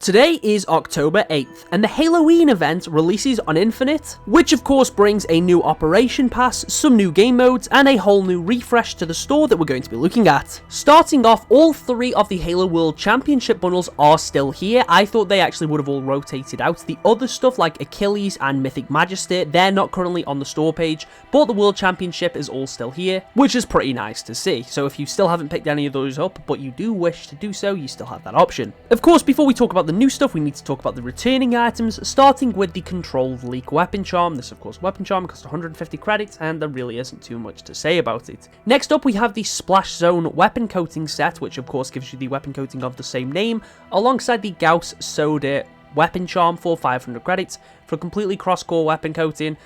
Today is October 8th, and the HaloWeen event releases on Infinite, which of course brings a new operation pass, some new game modes, and a whole new refresh to the store that we're going to be looking at. Starting off, all three of the Halo World Championship bundles are still here. I thought they actually would have all rotated out. The other stuff like Achilles and Mythic Majesty, they're not currently on the store page, but the World Championship is all still here, which is pretty nice to see. So if you still haven't picked any of those up, but you do wish to do so, you still have that option. Of course, before we talk about the new stuff, we need to talk about the returning items, starting with the Controlled Leak Weapon Charm. This, of course, Weapon Charm costs 150 credits, and there really isn't too much to say about it. Next up, we have the Splash Zone Weapon Coating set, which, of course, gives you the weapon coating of the same name, alongside the Gauss Soda Weapon Charm for 500 credits for completely cross-core weapon coating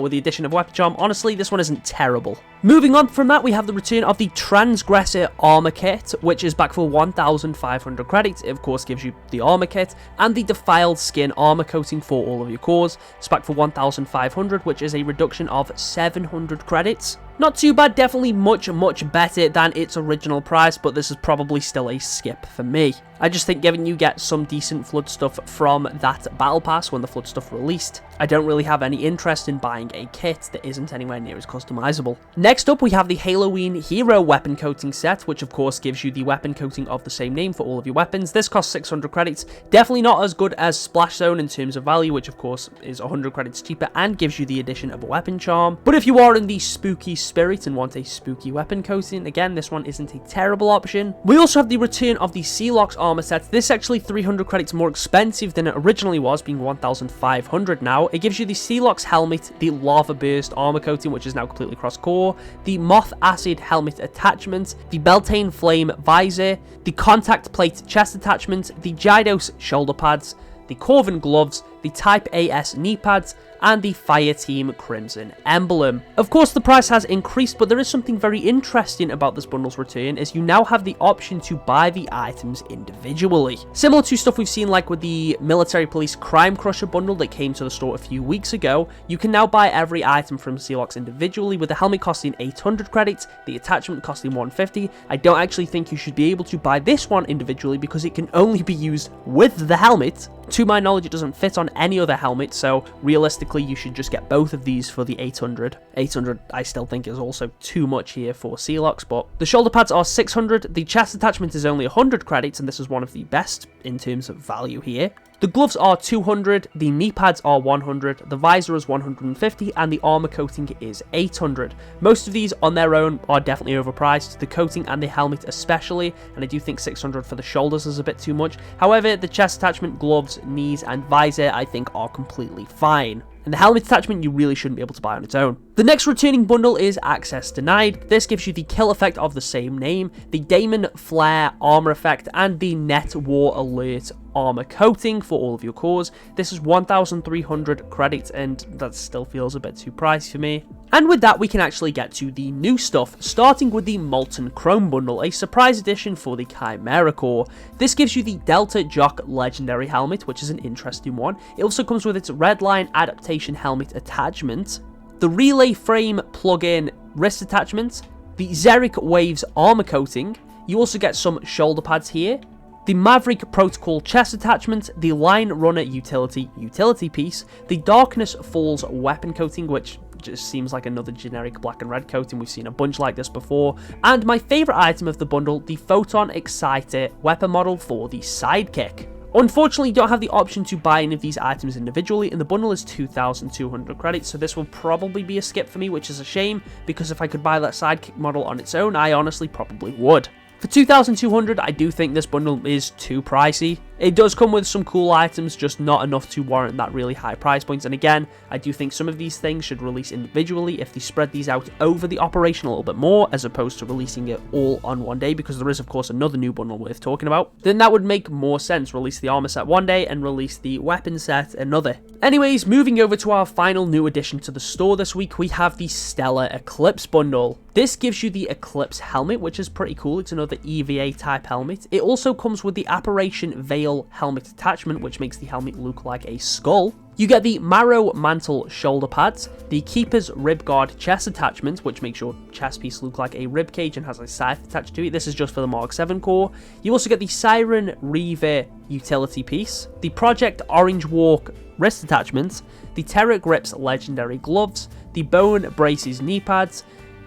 with the addition of Weapon Charm. Honestly, this one isn't terrible. Moving on from that, we have the return of the Transgressor Armor Kit, which is back for 1,500 credits. It, of course, gives you the Armor Kit, and the Defiled Skin Armor Coating for all of your cores. It's back for 1,500, which is a reduction of 700 credits. Not too bad, definitely much better than its original price, but this is probably still a skip for me. I just think given you get some decent Flood stuff from that Battle Pass when the Flood stuff released, I don't really have any interest in buying a kit that isn't anywhere near as customizable. Next up, we have the HaloWeen Hero Weapon Coating set, which of course gives you the weapon coating of the same name for all of your weapons. This costs 600 credits, definitely not as good as Splash Zone in terms of value, which of course is 100 credits cheaper and gives you the addition of a Weapon Charm. But if you are in the spooky spirit and want a spooky weapon coating, again, this one isn't a terrible option. We also have the return of the Sealox Armor set. This is actually 300 credits more expensive than it originally was, being 1,500 now. It gives you the Sealox Helmet, the Lava Burst Armor Coating, which is now completely cross-core, the Moth Acid Helmet Attachment, the Beltane Flame Visor, the Contact Plate Chest Attachment, the Gydos Shoulder Pads, the Corvin Gloves, the Type AS Knee Pads, and the Fireteam Crimson Emblem. Of course, the price has increased, but there is something very interesting about this bundle's return, is you now have the option to buy the items individually. Similar to stuff we've seen like with the Military Police Crime Crusher bundle that came to the store a few weeks ago, you can now buy every item from Sealox individually, with the helmet costing 800 credits, the attachment costing 150. I don't actually think you should be able to buy this one individually because it can only be used with the helmet. To my knowledge, it doesn't fit on any other helmet, so realistically you should just get both of these for the 800. 800 I still think is also too much here for Sealox, but the shoulder pads are 600, the chest attachment is only 100 credits, and this is one of the best in terms of value here. The gloves are 200, the knee pads are 100, the visor is 150, and the armor coating is 800. Most of these on their own are definitely overpriced, the coating and the helmet especially, and I do think 600 for the shoulders is a bit too much. However, the chest attachment, gloves, knees, and visor I think are completely fine. And the helmet attachment you really shouldn't be able to buy on its own. The next returning bundle is Access Denied. This gives you the kill effect of the same name, the Daemon Flare armor effect, and the Net War Alert armor coating for all of your cores. This is 1,300 credits, and that still feels a bit too pricey for me. And with that, we can actually get to the new stuff, starting with the Molten Chrome bundle, a surprise edition for the Chimera core. This gives you the Delta Jock Legendary Helmet, which is an interesting one. It also comes with its Redline Adaptation Helmet attachment, the Relay Frame plug-in wrist attachment, the Xeric Waves armor coating. You also get some shoulder pads here, the Maverick Protocol chest attachment, the Line Runner utility piece, the Darkness Falls weapon coating, which just seems like another generic black and red coating. We've seen a bunch like this before. And my favourite item of the bundle, the Photon Exciter weapon model for the Sidekick. Unfortunately, you don't have the option to buy any of these items individually, and the bundle is 2,200 credits, so this will probably be a skip for me, which is a shame, because if I could buy that Sidekick model on its own, I honestly probably would. For 2,200, I do think this bundle is too pricey. It does come with some cool items, just not enough to warrant that really high price point. And again, I do think some of these things should release individually if they spread these out over the operation a little bit more, as opposed to releasing it all on one day, because there is, of course, another new bundle worth talking about. Then that would make more sense. Release the armor set one day and release the weapon set another. Anyways, moving over to our final new addition to the store this week, we have the Stellar Eclipse bundle. This gives you the Eclipse helmet, which is pretty cool. It's another EVA type helmet. It also comes with the Apparition Veil steel helmet attachment, which makes the helmet look like a skull. You get the Marrow Mantle shoulder pads, the Keeper's Rib Guard chest attachment, which makes your chest piece look like a rib cage and has a scythe attached to it. This is just for the Mark 7 core. You also get the Siren Reaver utility piece, the Project Orange Walk wrist attachment, the Terra Grips legendary gloves, the Bone Braces knee pads,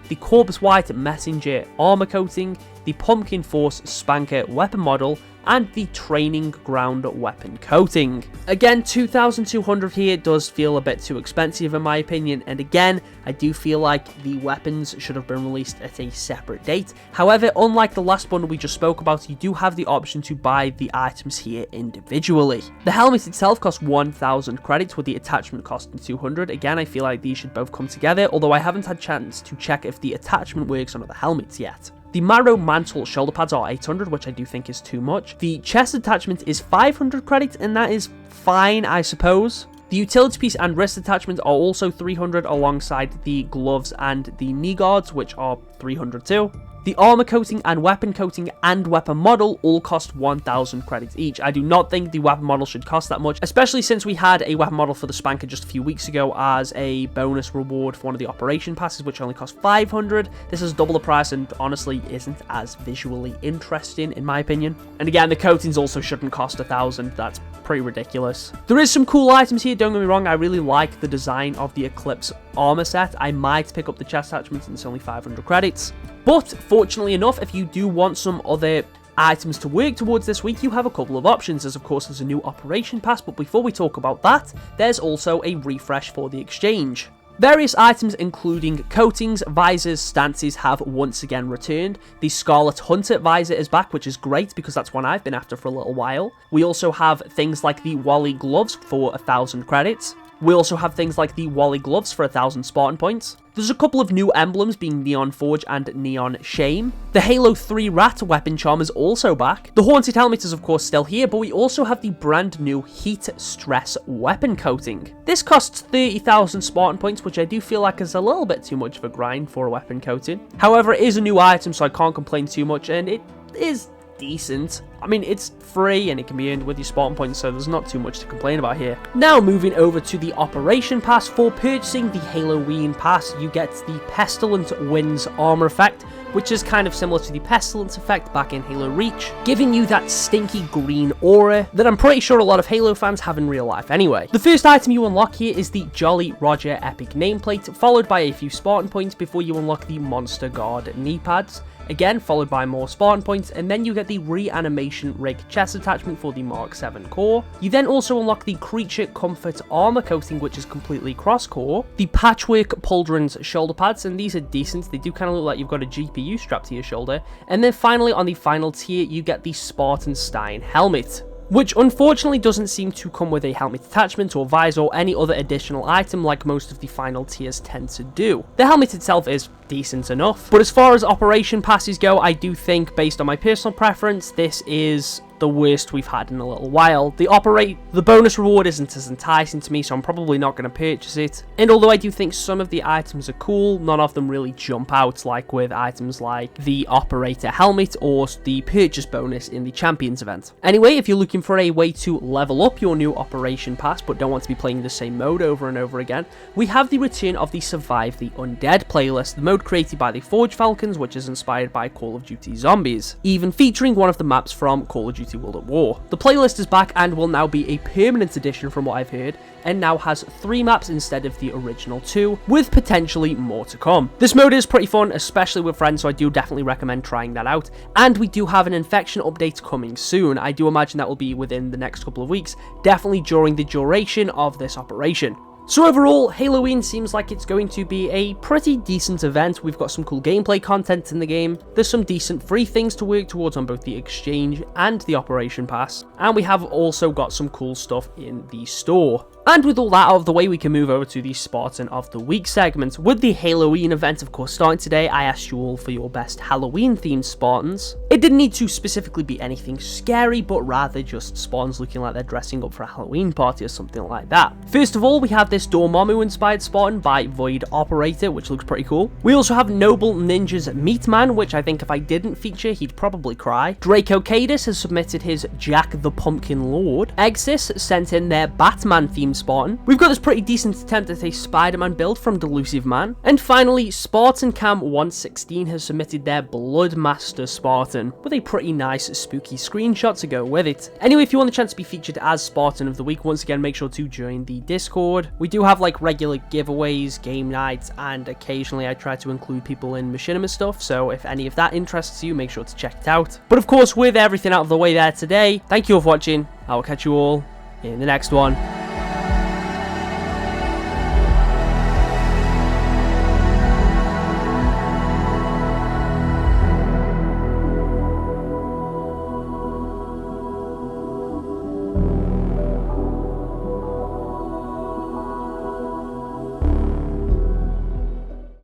the Corpse White Messenger armor coating, the Pumpkin Force Spanker weapon model, and the Training Ground weapon coating. Again, 2,200 here does feel a bit too expensive in my opinion, and again, I do feel like the weapons should have been released at a separate date. However, unlike the last bundle we just spoke about, you do have the option to buy the items here individually. The helmet itself costs 1,000 credits, with the attachment costing 200. Again, I feel like these should both come together, although I haven't had a chance to check if the attachment works on other helmets yet. The Marrow Mantle shoulder pads are 800, which I do think is too much. The chest attachment is 500 credits, and that is fine, I suppose. The utility piece and wrist attachment are also 300, alongside the gloves and the knee guards, which are 300 too. The armor coating and weapon model all cost 1,000 credits each. I do not think the weapon model should cost that much, especially since we had a weapon model for the Spanker just a few weeks ago as a bonus reward for one of the operation passes, which only cost 500. This is double the price and honestly isn't as visually interesting in my opinion. And again, the coatings also shouldn't cost 1,000. That's pretty ridiculous. There is some cool items here, don't get me wrong. I really like the design of the Eclipse armor set. I might pick up the chest attachments, and it's only 500 credits. But fortunately enough, if you do want some other items to work towards this week, you have a couple of options, as of course there's a new operation pass. But before we talk about that, there's also a refresh for the exchange. Various items including coatings, visors, stances have once again returned. The Scarlet Hunter visor is back, which is great because that's one I've been after for a little while. We also have things like the Wally gloves for 1,000 credits. We also have things like the Wally gloves for 1,000 Spartan points. There's a couple of new emblems, being Neon Forge and Neon Shame. The Halo 3 Rat weapon charm is also back. The Haunted Helmet is of course still here, but we also have the brand new Heat Stress weapon coating. This costs 30,000 Spartan points, which I do feel like is a little bit too much of a grind for a weapon coating. However, it is a new item, so I can't complain too much, and it is decent. I mean, it's free and it can be earned with your Spartan points, so there's not too much to complain about here. Now moving over to the Operation Pass. For purchasing the HaloWeen Pass, you get the Pestilent Winds armor effect, which is kind of similar to the Pestilence effect back in Halo Reach, giving you that stinky green aura that I'm pretty sure a lot of Halo fans have in real life anyway. The first item you unlock here is the Jolly Roger Epic nameplate, followed by a few Spartan points before you unlock the Monster Guard knee pads. Again, followed by more Spartan points, and then you get the Reanimation Rig chest attachment for the Mark 7 core. You then also unlock the Creature Comfort armor coating, which is completely cross-core, the Patchwork Pauldrons shoulder pads, and these are decent. They do kind of look like you've got a GPU strapped to your shoulder. And then finally, on the final tier, you get the Spartan Stein helmet, which unfortunately doesn't seem to come with a helmet attachment or visor or any other additional item like most of the final tiers tend to do. The helmet itself is decent enough, but as far as operation passes go, I do think, based on my personal preference, this is the worst we've had in a little while. The bonus reward isn't as enticing to me, so I'm probably not going to purchase it. And although I do think some of the items are cool, none of them really jump out, like with items like the Operator helmet or the purchase bonus in the Champions event. Anyway, if you're looking for a way to level up your new Operation Pass but don't want to be playing the same mode over and over again, we have the return of the Survive the Undead playlist, the mode created by the Forge Falcons, which is inspired by Call of Duty Zombies, even featuring one of the maps from Call of Duty World at War. The playlist is back and will now be a permanent addition from what I've heard, and now has 3 maps instead of the original 2, with potentially more to come. This mode is pretty fun, especially with friends, so I do definitely recommend trying that out. And we do have an infection update coming soon. I do imagine that will be within the next couple of weeks, definitely during the duration of this operation. So overall, HaloWeen seems like it's going to be a pretty decent event. We've got some cool gameplay content in the game, there's some decent free things to work towards on both the Exchange and the Operation Pass, and we have also got some cool stuff in the store. And with all that out of the way, we can move over to the Spartan of the Week segment. With the HaloWeen event, of course, starting today, I asked you all for your best Halloween-themed Spartans. It didn't need to specifically be anything scary, but rather just Spartans looking like they're dressing up for a Halloween party or something like that. First of all, we have this this Dormammu-inspired Spartan by Void Operator, which looks pretty cool. We also have Noble Ninja's Meatman, which I think if I didn't feature, he'd probably cry. Draco Cadis has submitted his Jack the Pumpkin Lord. Exis sent in their Batman-themed Spartan. We've got this pretty decent attempt at a Spider-Man build from Delusive Man. And finally, Spartan Cam 116 has submitted their Bloodmaster Spartan, with a pretty nice spooky screenshot to go with it. Anyway, if you want the chance to be featured as Spartan of the Week, once again, make sure to join the Discord. We do have like regular giveaways, game nights, and occasionally I try to include people in machinima stuff, so if any of that interests you, make sure to check it out. But of course, with everything out of the way there today, thank you all for watching. I will catch you all in the next one.